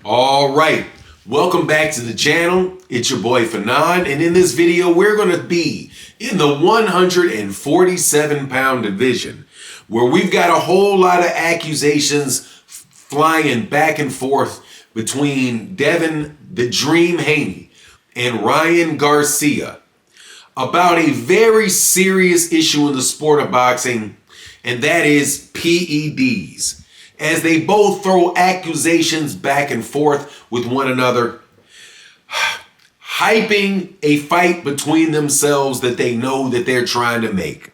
All right, welcome back to the channel. It's your boy Fanon, and in this video we're going to be in the 147-pound division, where we've got a whole lot of accusations flying back and forth between Devin the Dream Haney and Ryan Garcia about a very serious issue in the sport of boxing, and that is PEDs, as they both throw accusations back and forth with one another, hyping a fight between themselves that they know that they're trying to make.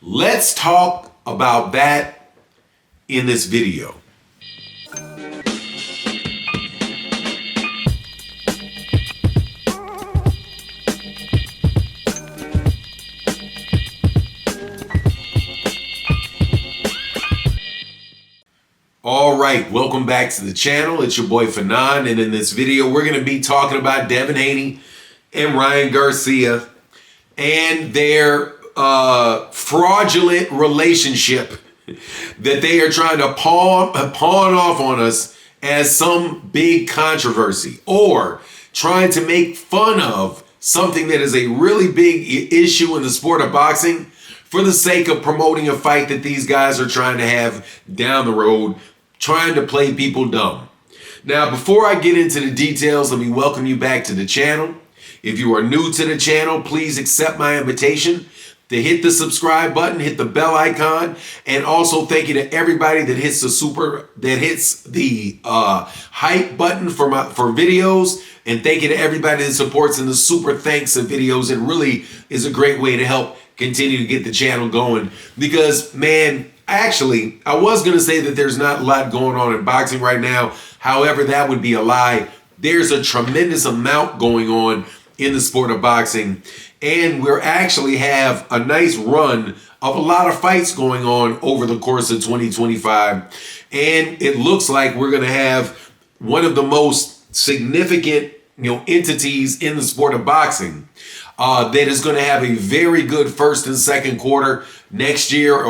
Let's talk about that in this video. All right, welcome back to the channel. It's your boy Fanon, and in this video we're going to be talking about Devin Haney and Ryan Garcia and their fraudulent relationship that they are trying to pawn off on us as some big controversy, or trying to make fun of something that is a really big issue in the sport of boxing for the sake of promoting a fight that these guys are trying to have down the road, trying to play people dumb. Now, before I get into the details, let me welcome you back to the channel. If you are new to the channel, please accept my invitation to hit the subscribe button, hit the bell icon, and also thank you to everybody that hits the hype button for videos, and thank you to everybody that supports in the super thanks of videos. It really is a great way to help continue to get the channel going, because, man, actually, I was going to say that there's not a lot going on in boxing right now. However, that would be a lie. There's a tremendous amount going on in the sport of boxing, and we actually have a nice run of a lot of fights going on over the course of 2025, and it looks like we're going to have one of the most significant, entities in the sport of boxing that is going to have a very good first and second quarter next year,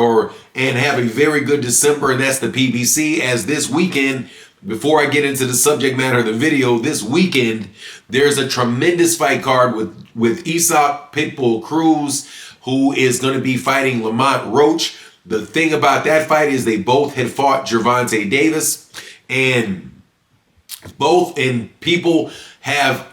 and have a very good December, and that's the PBC. As this weekend, before I get into the subject matter of the video, this weekend there's a tremendous fight card with Isaac Pitbull Cruz, who is going to be fighting Lamont Roach. The thing about that fight is they both had fought Gervonta Davis, and people have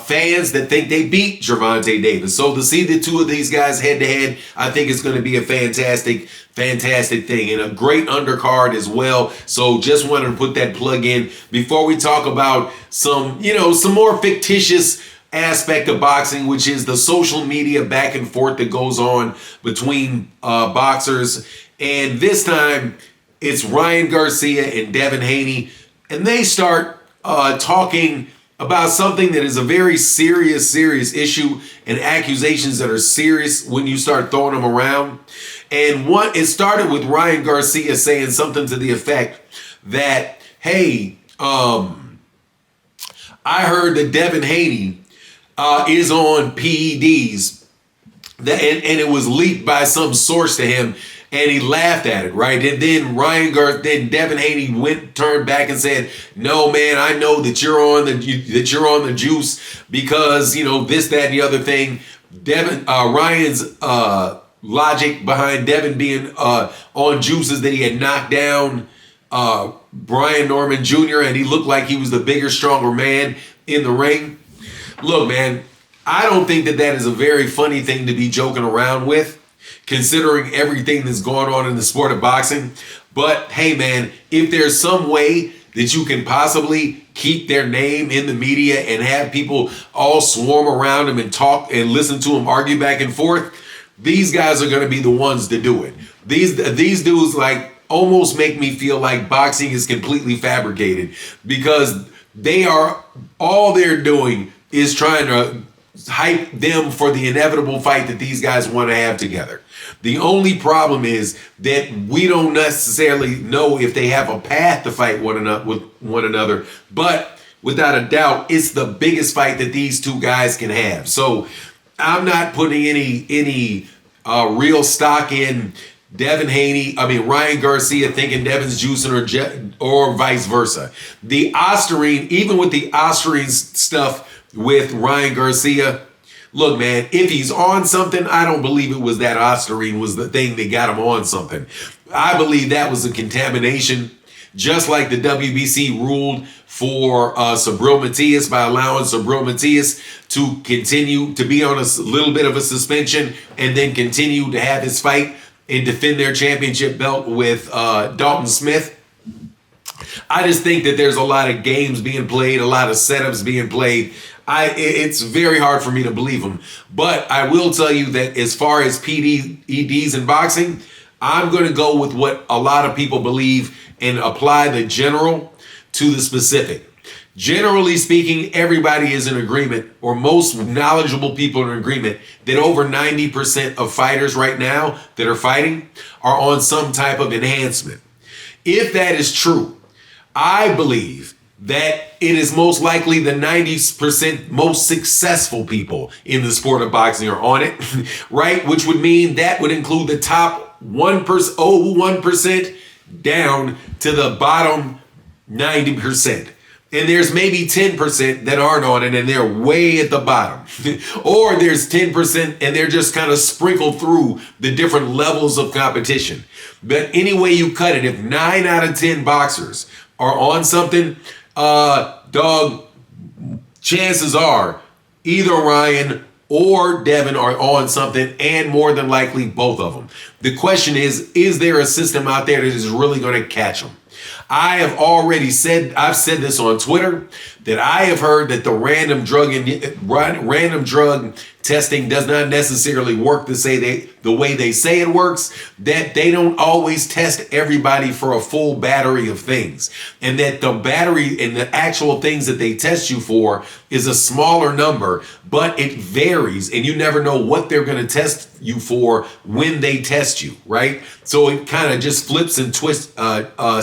fans that think they beat Gervonta Davis. So to see the two of these guys head to head, I think it's going to be a fantastic thing, and a great undercard as well. So just wanted to put that plug in before we talk about some more fictitious aspect of boxing, which is the social media back and forth that goes on between boxers. And this time it's Ryan Garcia and Devin Haney, and they start talking about something that is a very serious issue, and accusations that are serious when you start throwing them around. And it started with Ryan Garcia saying something to the effect that, hey, I heard that Devin Haney is on PEDs, and it was leaked by some source to him, and he laughed at it, right? And then Devin Haney turned back and said, "No, man, I know that you're on the juice because this, that, and the other thing." Ryan's logic behind Devin being on juice is that he had knocked down Brian Norman Jr. and he looked like he was the bigger, stronger man in the ring. Look, man, I don't think that is a very funny thing to be joking around with, considering everything that's going on in the sport of boxing. But hey, man, if there's some way that you can possibly keep their name in the media and have people all swarm around him and talk and listen to him argue back and forth, these guys are going to be the ones to do it. These dudes almost make me feel like boxing is completely fabricated, because all they're doing is trying to hype them for the inevitable fight that these guys want to have together. The only problem is that we don't necessarily know if they have a path to fight with one another, but without a doubt, it's the biggest fight that these two guys can have. So I'm not putting any real stock in Ryan Garcia thinking Devin's juicing or vice versa. The Ostarine, even with the Ostarine stuff with Ryan Garcia, look, man, if he's on something, I don't believe it was that Ostarine was the thing that got him on something. I believe that was a contamination, just like the WBC ruled for Subriel Matias by allowing Subriel Matias to continue to be on a little bit of a suspension and then continue to have his fight and defend their championship belt with Dalton Smith. I just think that there's a lot of games being played, a lot of setups being played. It's very hard for me to believe them. But I will tell you that as far as PEDs in boxing, I'm going to go with what a lot of people believe and apply the general to the specific. Generally speaking, everybody is in agreement, or most knowledgeable people are in agreement, that over 90% of fighters right now that are fighting are on some type of enhancement. If that is true, I believe that it is most likely the 90% most successful people in the sport of boxing are on it, right? Which would mean that would include the top 1% down to the bottom 90%. And there's maybe 10% that aren't on it and they're way at the bottom. Or there's 10% and they're just kind of sprinkled through the different levels of competition. But any way you cut it, if 9 out of 10 boxers are on something, chances are either Ryan or Devin are on something, and more than likely both of them. The question is there a system out there that is really going to catch them? I've said this on Twitter, that I have heard that the random drug testing does not necessarily work the way they say it works, that they don't always test everybody for a full battery of things, and that the battery and the actual things that they test you for is a smaller number, but it varies and you never know what they're going to test you for when they test you, right? So it kind of just flips and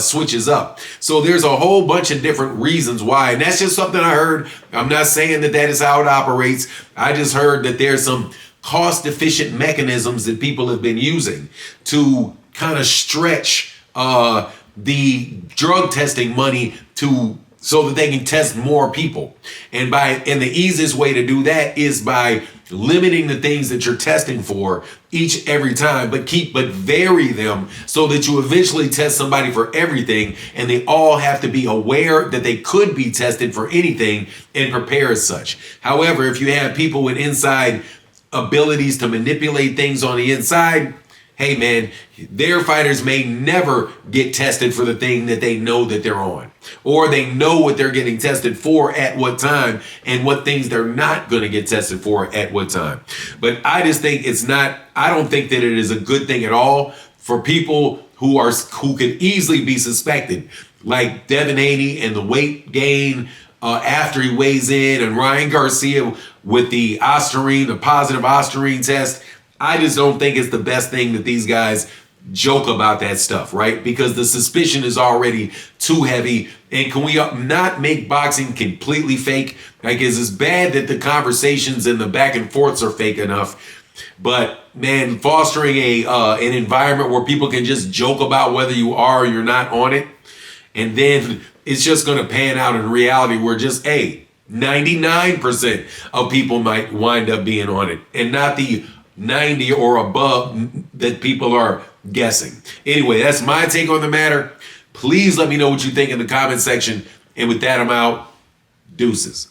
switches up. So there's a whole bunch of different reasons why, and that's just something I heard. I'm not saying that is how it operates. I just heard that there's some cost-efficient mechanisms that people have been using to kind of stretch the drug testing money so that they can test more people. And the easiest way to do that is by limiting the things that you're testing for every time, but vary them so that you eventually test somebody for everything, and they all have to be aware that they could be tested for anything and prepare as such. However, if you have people with inside abilities to manipulate things on the inside, hey man, their fighters may never get tested for the thing that they know that they're on, or they know what they're getting tested for at what time and what things they're not going to get tested for at what time. But I just think I don't think that it is a good thing at all for people who could easily be suspected, like Devin Haney and the weight gain after he weighs in, and Ryan Garcia with the positive Ostarine test. I just don't think it's the best thing that these guys joke about that stuff, right? Because the suspicion is already too heavy. And can we not make boxing completely fake? Like, is it bad that the conversations and the back and forths are fake enough? But man, fostering an environment where people can just joke about whether you are or you're not on it, and then it's just going to pan out in reality where 99% of people might wind up being on it, and not the 90 or above that people are guessing. Anyway, that's my take on the matter. Please let me know what you think in the comment section. And with that, I'm out. Deuces.